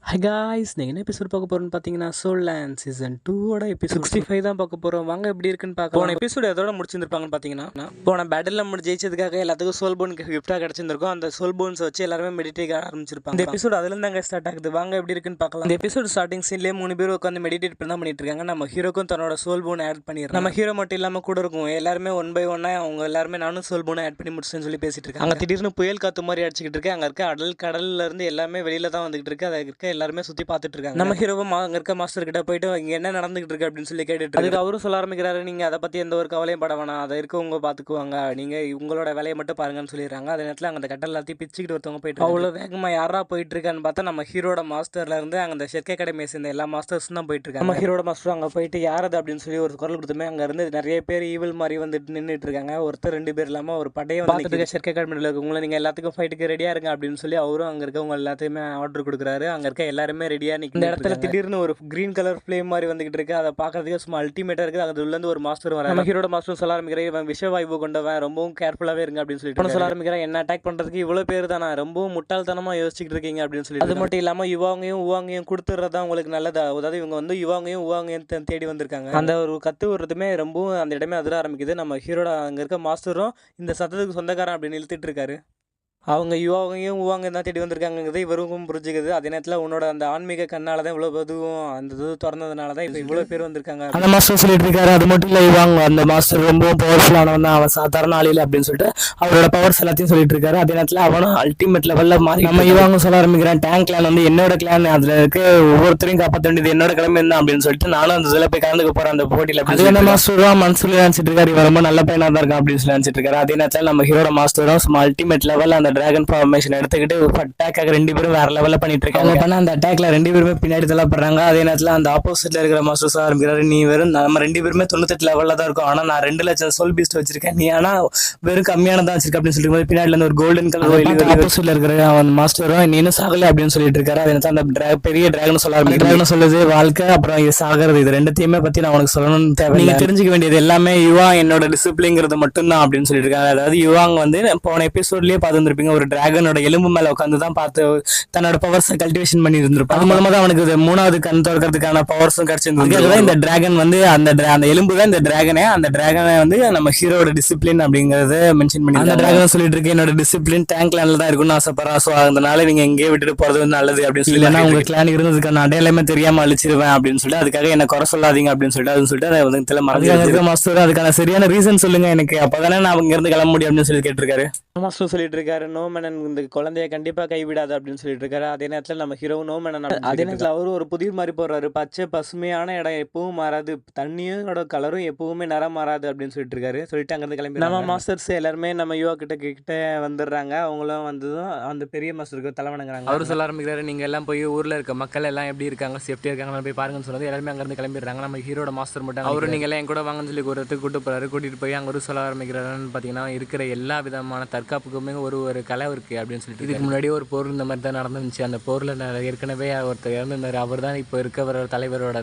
Hi guys, நீங்கள் என்ன episode பார்க்க போகிறோன்னு பார்த்தீங்கன்னா சோல்லேண்ட் சீசன் 2 எபிசோட் 65 தான் பார்க்க போகிறோம். வாங்க எப்படி இருக்குன்னு பார்க்கலாம். போன எபிசோட் எதோட முடிச்சிருப்பாங்கன்னு பார்த்தீங்கன்னா, போன பேட்டில் நம்ம ஜெயிச்சதுக்காக எல்லாத்துக்கும் சோல் போனுக்கு கிஃப்டாக கிடச்சிருக்கும். அந்த சோல் போன்ஸ் வச்சு எல்லாருமே மெடிடேட் ஆரம்பிச்சிருப்பாங்க. இந்த எபிசோட் அதுலேருந்து அங்கே ஸ்டார்ட் ஆகுது. வாங்க எப்படி இருக்குன்னு பார்க்கலாம். இந்த எபிசோட் ஸ்டார்டிங் சீன்லேயே 3 பேர் உட்காந்து மெடிடேட் பண்ணி தான் பண்ணிட்டு இருக்காங்க. நம்ம ஹீரோக்கும் தன்னோட சோல் போன் ஆட் பண்ணிடுறோம். நம்ம ஹீரோ மட்டும் இல்லாமல் கூட இருக்கும் எல்லாருமே 1 by 1 அவங்க எல்லாருமே நானும் சோல் போனை ஆட் பண்ணி முடிச்சேன்னு சொல்லி பேசிட்டு இருக்காங்க. அங்கே திடீர்னு புயல் காத்து மாதிரி அடிச்சுக்கிட்டு இருக்கு. அங்கே இருக்க கடல்ல இருந்து எல்லாமே வெளியில தான் வந்துகிட்டு இருக்கு. அதை இருக்க எல்லாருமே சுற்றி பார்த்துட்டு இருக்காங்க. நம்ம ஹீரோவும் அங்கே இருக்க மாஸ்டர் கிட்ட போயிட்டு இங்கே என்ன நடந்துகிட்டு இருக்கு அப்படின்னு சொல்லி கேட்டுட்டு அதுக்கு அவரும் சொல்ல ஆரம்பிக்கிறாரு, நீங்கள் அதை பற்றி எந்த ஒரு கவலையும் பட வேணாம், அதை இருக்கவங்க பார்த்துக்குவாங்க, நீங்கள் உங்களோட வேலையை மட்டும் பாருங்கன்னு சொல்லிடுறாங்க. அதே நேரத்தில் அந்த கட்டல் எல்லாத்தையும் பிச்சுக்கிட்டு ஒருத்தவங்க போயிட்டு அவ்வளோ வேகமாக யாரா போயிட்டு இருக்கான்னு பார்த்தா நம்ம ஹீரோட மாஸ்டர்ல இருந்து அங்கே அந்த ஷெர்கே அகாடமியை சேர்ந்த எல்லா மாஸ்டர்ஸும் தான் போயிட்டு இருக்காங்க. நம்ம ஹீரோட மாஸ்டர் அங்கே போயிட்டு யாரது அப்படின்னு சொல்லி ஒரு குரல் கொடுத்துமே அங்கே இருந்து நிறைய பேர் ஈவில் மாதிரி வந்துட்டு நின்றுட்டு இருக்காங்க. ஒருத்தர் 2 பேர் இல்லாமல் ஒரு படையை வந்துட்டு ஷெர்கே அகாடமியில் இருக்கவங்களை நீங்கள் எல்லாத்துக்கும் ஃபைட்டுக்கு ரெடியாக இருங்க அப்படின்னு சொல்லி அவரும் அங்கே இருக்கவங்க எல்லாத்தையுமே ஆர்டர் கொடுக்குறாரு. அங்கே இருக்க எல்லாருமே ரெடியாக நிற்க இந்த இடத்துல திடீர்னு ஒரு கிரீன் கலர் ஃப்ளேம் மாதிரி வந்துகிட்டு இருக்கு. அதை பார்க்கறதுக்கு சும்மா அல்டிமேட்டா இருக்குது. அது உள்ள இருந்து ஒரு மாஸ்டர் வர நம்ம ஹீரோட மாஸ்டர் சொல்ல ஆரம்பிக்கிறேன், இவன் விஷவாய்வு கொண்டவன், ரொம்பவும் கேர்ஃபுல்லாவே இருங்க அப்படின்னு சொல்லிட்டு சொல்ல ஆரம்பிக்கிறேன். என்ன அட்டாக் பண்றதுக்கு இவ்வளவு பேர் தானே, ரொம்பவும் முட்டாள்தனமா யோசிச்சுட்டு இருக்கீங்க அப்படின்னு சொல்லி. அது மட்டும் இல்லாம யுவாங்கையும் கொடுத்துறதா உங்களுக்கு நல்லதா, அதாவது இவங்க வந்து யுவாங்கையும் தேடி வந்திருக்காங்க. அந்த ஒரு கத்து விடுறதுமே ரொம்பவும் அந்த இடமே அதிர ஆரம்பிக்குது. நம்ம ஹீரோட அங்க இருக்க மாஸ்டரும் இந்த சத்தத்துக்கு சொந்தக்காரன் அப்படின்னு இழுத்துட்டு இருக்காரு. அவங்க யுவாங்க தான் தேடி வந்திருக்காங்கிறது இவருக்கும் புரிஞ்சுக்குது. அதே நேரத்தில் உன்னோட அந்த ஆன்மீக கண்ணால தான் இவ்வளோ இதுவும் அந்த இது திறந்ததுனால தான் இப்போ இவ்வளோ பேர் வந்திருக்காங்க அந்த மாஸ்டர் சொல்லிட்டு இருக்காரு. அது மட்டும் இல்லை, இவாங்க அந்த மாஸ்டர் ரொம்பவும் பவர்ஃபுல்லானவன் தான், அவன் சாதாரண ஆளியில் அப்படின்னு சொல்லிட்டு அவரோட பவர்ஸ் எல்லாத்தையும் சொல்லிட்டு இருக்காரு. அதே நேரத்தில் அவனும் அல்டிமேட் லெவலில் மாறி நம்ம இவாங்க சொல்ல ஆரம்பிக்கிறான், டேங்க் கிளான் வந்து என்னோட கிளான், அதில் இருக்க ஒவ்வொருத்தரையும் காப்பாற்ற வேண்டியது என்னோட கிளம்பி இருந்தான் அப்படின்னு சொல்லிட்டு நானும் அந்த இதில் போய் கலந்துக்க போகிறேன் அந்த போட்டியில். அது என்ன மாஸ்டரும் மனசுல நினச்சிட்டு இருக்காரு, இவன் ரொம்ப நல்ல பையனாக தான் இருக்கான் அப்படின்னு சொல்லி நினச்சிட்டு இருக்காரு. அதே நேரத்தில் நம்ம ஹீரோட மாஸ்டரும் அல்டிமேட் லெவலில் அந்த டிராகன் ஃபார்மேஷன் எடுத்துக்கிட்டு அட்டாக்காக 2 பேரும் வேற லெவல்ல பண்ணிட்டு இருக்காங்க. பண்ண அந்த அட்டாக்ல 2 பேருமே பின்னாடி தள்ளப்படுறாங்க. அதே நேரத்தில் அந்த ஆப்போசிட்ல இருக்கிற மாஸ்டர்ஸ் ஆரம்பிக்கிறாரு, நீ வெறும் நம்ம 2 பேருமே 98 லெவல்ல தான் இருக்கும், ஆனா நான் 2 லட்சம் சோல் பீஸ்ட் வச்சிருக்கேன், நீ ஆனா வெறும் கம்மியானதான் வச்சிருக்க அப்படின்னு சொல்லிட்டு பின்னாடி இருந்து ஒரு கோல்டன் கலர் ஆப்போசிட்ல இருக்கிற அவன் மாஸ்டரும் நீ இன்னும் சாகல அப்படின்னு சொல்லிட்டு இருக்காரு. அதே நேரத்தில் அந்த பெரிய டிராகன் சொல்ல டிராகன் சொல்லுது வாழ்க்கை அப்புறம் இது சாகிறது, இது 2த்தையுமே பத்தி நான் உனக்கு சொல்லணும்னு தேவை, நீங்க தெரிஞ்சுக்க வேண்டியது எல்லாமே யுவா என்னோட டிசிப்ளின்ங்கிறது மட்டும்தான் அப்படின்னு சொல்லிட்டு இருக்காங்க. அதாவது யுவாங்க வந்து போன எபிசோட்லயே பார்த்துருப்பீங்க, ஒரு டிராகனோட எலும்பு மேல உட்காந்து தான் பார்த்து தன்னோட பவர்ஸ் கல்டிவேஷன் பண்ணி இருந்திருப்பான். அது மூலமா தான் அவனுக்கு 3வது கண் திறக்கிறதுக்கான பவர்ஸும் கிடைச்சிருந்தது. இந்த டிராகன் வந்து அந்த எலும்பு தான் இந்த டிராகனே, அந்த டிராகனை வந்து நம்ம ஹீரோட டிசிப்ளின் அப்படிங்கறத மென்ஷன் பண்ணி அந்த டிராகன் சொல்லிட்டு இருக்கு, என்னோட டிசிப்ளின் டேங்க் கிளான்ல தான் இருக்குன்னு ஆசைப்படுறேன், ஸோ அதனால நீங்க எங்கேயே விட்டுட்டு போறது வந்து நல்லது அப்படின்னு சொல்லி, ஏன்னா உங்க கிளான் இருந்ததுக்கான அடையாளமே தெரியாம அழிச்சிருவேன் அப்படின்னு சொல்லிட்டு அதுக்காக என்ன குறை சொல்லாதீங்க அப்படின்னு சொல்லிட்டு மறந்து மாஸ்டர் அதுக்கான சரியான ரீசன் சொல்லுங்க எனக்கு, அப்பதானே நான் அங்க இருந்து கிளம்ப முடியும் அப்படின்னு சொல்லி கேட்டிருக்காரு. மாஸ்டர் சொல்லிட்டு இருக்காரு, நோ மேனன் இந்த குழந்தைய கண்டிப்பா கைவிடாது அப்படின்னு சொல்லிட்டு இருக்காரு. அதே நேரத்தில் நம்ம ஹீரோ நோ மேனன், அதே நேரத்தில் அவரும் ஒரு புதிர் மாதிரி போடுறாரு, பச்சை பசுமையான இடம் எப்பவும் மாறாது, தண்ணியோட கலரும் எப்பவுமே நிறம் மாறாது அப்படின்னு சொல்லிட்டு இருக்காரு. சொல்லிட்டு அங்கிருந்து கிளம்பி நம்ம மாஸ்டர்ஸ் எல்லாருமே நம்ம யுவா கிட்ட வந்துடுறாங்க. அவங்களும் வந்ததும் அந்த பெரிய மாஸ்டருக்கு தலை வணங்குறாங்க. அவரு சொல்ல ஆரம்பிக்கிறாரு, நீங்க எல்லாம் போய் ஊர்ல இருக்க மக்கள் எல்லாம் எப்படி இருக்காங்க, சேஃப்டியா இருக்காங்க போய் பாருங்கன்னு சொன்னது எல்லாருமே அங்கிருந்து கிளம்பிடுறாங்க. நம்ம ஹீரோட மாஸ்டர் மட்டும் அவரு நீங்க எல்லாம் என் கூட வாங்கன்னு சொல்லி ஒரு இடத்துக்கு கூட்டு போறாரு. கூட்டிட்டு போய் அங்க ஒரு சொல்ல ஆரம்பிக்கிறாருன்னு பாத்தீங்கன்னா, இருக்கிற எல்லா விதமான தற்காப்புக்குமே ஒரு கலை இருக்கு அப்படின்னு சொல்லிட்டு, இதுக்கு முன்னாடி ஒரு போர் இந்த மாதிரி தான் நடந்துச்சு, அந்த போர்ல ஏற்கனவே ஒருத்தர் இறந்துருந்தாரு, அவர் தான் இப்போ இருக்கிற தலைவரோட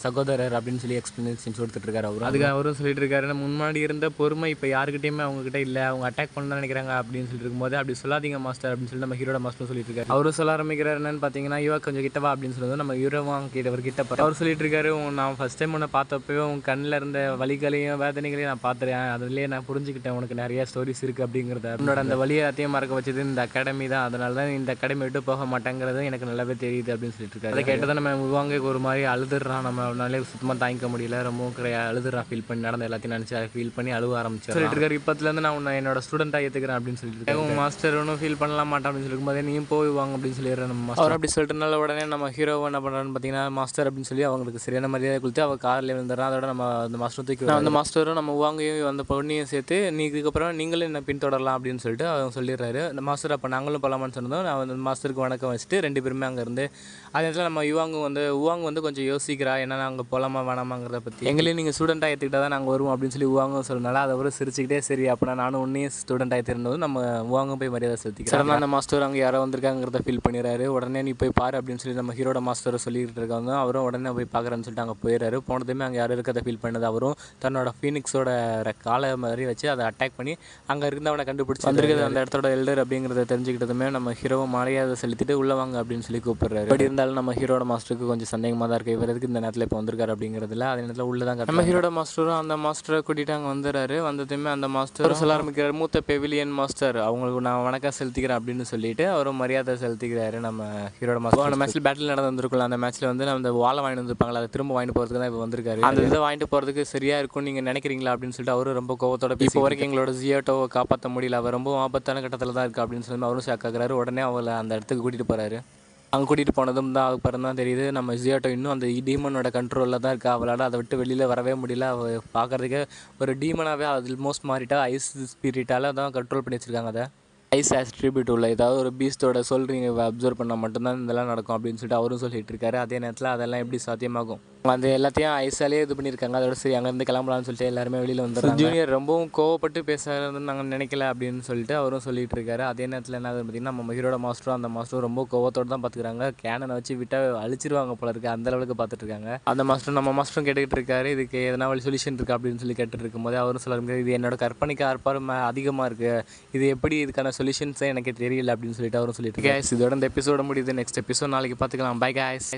சகோதரர் அப்படின்னு சொல்லி எக்ஸ்பிளனேஷன் கொடுத்துட்டு இருக்காரு. அவரும் அதுக்கு அவரும் சொல்லிட்டு இருக்காரு, முன்னாடி இருந்த பொறுமை இப்போ யாருக்கிட்டையுமே அவங்க கிட்ட இல்லை, அவங்க அட்டாக் பண்ண நினைக்கிறாங்க அப்படின்னு சொல்லிட்டு இருக்கும்போது அப்படி சொல்லாதீங்க மாஸ்டர் அப்படின்னு சொல்லி நம்ம ஹீரோட மாஸ்டர் சொல்லிட்டு இருக்காரு. அவரும் சொல்ல ஆரம்பிக்கிறாரு என்னன்னு பார்த்தீங்கன்னா, யுவா கொஞ்சம் கிட்டவா அப்படின்னு சொல்லுவது நம்ம ஹீரோவாங்க கிட்ட அவர் சொல்லிட்டு இருக்காரு, நான் ஃபர்ஸ்ட் டைம் உன்னை பார்த்தப்போ உன் கண்ணில் இருந்த வலிகளையும் வேதனைகளையும் நான் பார்த்துறேன், அதுலேயே நான் புரிஞ்சுக்கிட்டேன் உனக்கு நிறைய ஸ்டோரிஸ் இருக்கு அப்படிங்கிறத, உன்னோட அந்த வழியை அத்தையும் மறக்க வச்சது இந்த அகாடமி தான், அதனால தான் இந்த அகாடமி விட்டு போக மாட்டேங்கிறது எனக்கு நல்லாவே தெரியுது அப்படின்னு சொல்லிட்டு இருக்காரு. அதை கேட்டதான் நம்ம உவாங்க ஒரு மாதிரி அழுதுறான், நம்ம அவனாலே சுத்தமாக தாங்கிக்க முடியல, ரொம்ப அழுதுறான், ஃபீல் பண்ணி நடந்த எல்லாத்தையும் நினச்சி ஃபீல் பண்ணி அழுவ ஆரம்பிச்சு சொல்லிட்டு இருக்காரு. இப்போத்துலேருந்து நான் உன்னை என்னோட ஸ்டூடெண்டாக ஏற்றுக்கிறேன் அப்படின்னு சொல்லிட்டு இருக்காரு. உங்கள் மாஸ்டர் ஒன்றும் ஃபீல் பண்ணலாம் மாட்டான் அப்படின்னு சொல்லிக்கும்போதே நீயும் போய் வாங்க அப்படின்னு சொல்லிடுறேன் நம்ம மாஸ்டர். அவர் அப்படி சொல்லிட்டுனால உடனே நம்ம ஹீரோ என்ன பண்ணுறான்னு பார்த்தீங்கன்னா, மாஸ்டர் அப்படின்னு சொல்லி அவங்களுக்கு சரியான மரியாதை கொடுத்து அவர் காரில் வந்துடுறான். அதோட நம்ம அந்த மாஸ்டர் தூக்கி அந்த மாஸ்டரும் நம்ம உவாங்கையும் அந்த பொண்ணையும் சேர்த்து நீ இதுக்கப்புறம் நீங்களும் என்ன பின்தொடரலாம் அப்படின்னு சொல்லிட்டு அவங்க சொல்லிடுறாரு. அந்த மாஸ்டர் அப்போ நாங்களும் போகலாமான்னு சொன்னதும் நான் வந்து மாஸ்டருக்கு வணக்கம் வச்சுட்டு 2 பேருமே அங்கே இருந்து அதே நேரத்தில் நம்ம உவாங்க வந்து கொஞ்சம் யோசிக்கிறா, ஏன்னா நாங்கள் போகலாமா வேணாமாங்கிறத பற்றி, எங்களையும் நீங்கள் ஸ்டூடெண்ட்டாக ஏற்றுக்கிட்டா தான் நாங்கள் வருவோம் அப்படின்னு சொல்லி உவாங்க சொன்னனால அதை ஒரு சிரிச்சுக்கிட்டே சரி அப்போ நானும் உன்னையும் ஸ்டூடெண்ட்டாக ஏற்றிருந்ததும் நம்ம உவாங்க போய் மரியாதை செலுத்திக்கிறோம். அந்த மாஸ்டர் அங்கே யாரோ வந்திருக்காங்கிறத ஃபீல் பண்ணிடுறாரு. உடனே நீ போய் பாரு அப்படின்னு சொல்லி நம்ம ஹீரோட மாஸ்டரை சொல்லிட்டு இருக்காங்க. அவரும் உடனே போய் பார்க்குறேன்னு சொல்லிட்டு அங்கே போயிடுறாரு. போனதுமே அங்கே யாரும் இருக்கிறத ஃபீல் பண்ணது அவரும் தன்னோட ஃபீனிக்ஸோட காலை மாதிரி வச்சு அதை அட்டாக் பண்ணி அங்கே இருந்தவனை கண்டுபிடிச்சி வந்திருக்கிறது அந்த இடத்தோட எல்டர் அப்படிங்கிறத தெரிஞ்சுக்கிட்டதுமே நம்ம ஹீரோவை மரியாதை செலுத்திட்டு உள்ளே வாங்க அப்படின்னு சொல்லி கூப்பிடுறாரு. அப்படி இருந்தாலும் நம்ம ஹீரோட மாஸ்டருக்கு கொஞ்சம் சந்தேகமாக தான் இருக்குது, இவர் எதுக்கு இந்த நேரத்தில் இப்போ வந்திருக்காரு அப்படிங்கிறதுல. அதே நேரத்தில் உள்ளே தான் நம்ம ஹீரோட மாஸ்டரும் அந்த மாஸ்டரை கூட்டிகிட்டு அங்கே வந்துடுறாரு. வந்ததுமே அந்த மாஸ்டர் சொல்ல ஆரம்பிக்கிறார், மூத்த பெவிலியன் மாஸ்டர் அவங்களுக்கு நான் வணக்கம் செலுத்திக்கிறேன் அப்படின்னு சொல்லிட்டு அவரும் மரியாதை செலுத்திக்கிறாரு நம்ம ஹீரோட மாஸ்டர். அந்த மேட்ச்சில் பேட்டில் நடந்துருக்குள்ள, அந்த மேட்ச்சில் வந்து நம்ம அந்த வாழை வாங்கிட்டு வந்துருப்பாங்களா, அதை திரும்ப வாங்கிட்டு போகிறதுக்கு தான் இப்போ வந்திருக்காரு. அந்த இதை வாங்கிட்டு போகிறதுக்கு சரியாக இருக்கும்னு நீங்கள் நினைக்கிறீங்களா அப்படின்னு சொல்லிட்டு அவரும் ரொம்ப கோவத்தோட இப்போ வரைக்கும் எங்களோட ஜியோட்டோவை காப்பாற்ற முடியல, அவர் ரொம்ப ஆபத்தான கட்டத்தில் தான் இருக்குது அப்படின்னு சொல்லி அவரும் ஷாக் ஆகுறாரு. உடனே அவளை அந்த இடத்துக்கு கூட்டிகிட்டு போகிறாரு. அங்கே கூட்டிகிட்டு போனதும் தான் அதுக்கப்புறம் தான் தெரியுது நம்ம ஜியோட்டோ இன்னும் அந்த டீமனோட கண்ட்ரோலில் தான் இருக்கா. அவளால் அதை விட்டு வெளியில் வரவே முடியல. அவள் பார்க்குறதுக்கு ஒரு டீமனாகவே அது மோஸ்ட் மாறிட்டா. ஐஸ் ஸ்பிரிட்டால் தான் கண்ட்ரோல் பண்ணி வச்சுருக்காங்க. அதை ஐஸ் ஆட்ரிபியூட் உள்ள ஏதாவது ஒரு பீஸ்டோட சொல்கிறீங்க அப்சர்வ் பண்ணால் மட்டும்தான் இதெல்லாம் நடக்கும் அப்படின்னு சொல்லிட்டு அவரும் சொல்லிட்டு இருக்காரு. அதே நேரத்தில் அதெல்லாம் எப்படி சாத்தியமாகும், அந்த எல்லாத்தையும் ஐஸாலே இது பண்ணியிருக்காங்க. அதோட சரி அங்கேருந்து கிளம்பலான்னு சொல்லிட்டு எல்லாருமே வெளியில் வந்துடுறாங்க. ஜூனியர் ரொம்பவும் கோவப்பட்டு பேசுறதுன்னு நாங்கள் நினைக்கல அப்படின்னு சொல்லிட்டு அவரும் சொல்லிட்டு இருக்காரு. அதே நேரத்தில் என்ன பார்த்தீங்கன்னா நம்ம ஹீரோட மாஸ்டரும் அந்த மாஸ்டரும் ரொம்ப கோவத்தோடு தான் பார்த்துக்கிறாங்க. கேனனை வச்சு விட்டால் அழிச்சிருவாங்க போல இருக்குது, அந்த அளவுக்கு பார்த்துட்டு இருக்காங்க. அந்த மாஸ்டரும் நம்ம மாஸ்டரும் கேட்டுக்கிட்டு இருக்காரு, இதுக்கு எதனா வழி சொல்யூஷன் இருக்கா அப்படின்னு சொல்லி கேட்டுட்டு இருக்கும்போது அவரும் சொல்ல, இது என்னோட கற்பனைக்கு ஆர்ப்பாரும் அதிகமாக இருக்குது, இது எப்படி இதுக்கான சொல்யூஷன்ஸே எனக்கு தெரியல அப்படின்னு சொல்லிட்டு அவரும் சொல்லிட்டு இருக்காரு. இதோட இந்த எபிசோட முடியுது. நெக்ஸ்ட் எபிசோட் நாளைக்கு பார்த்துக்கலாம். Bye guys.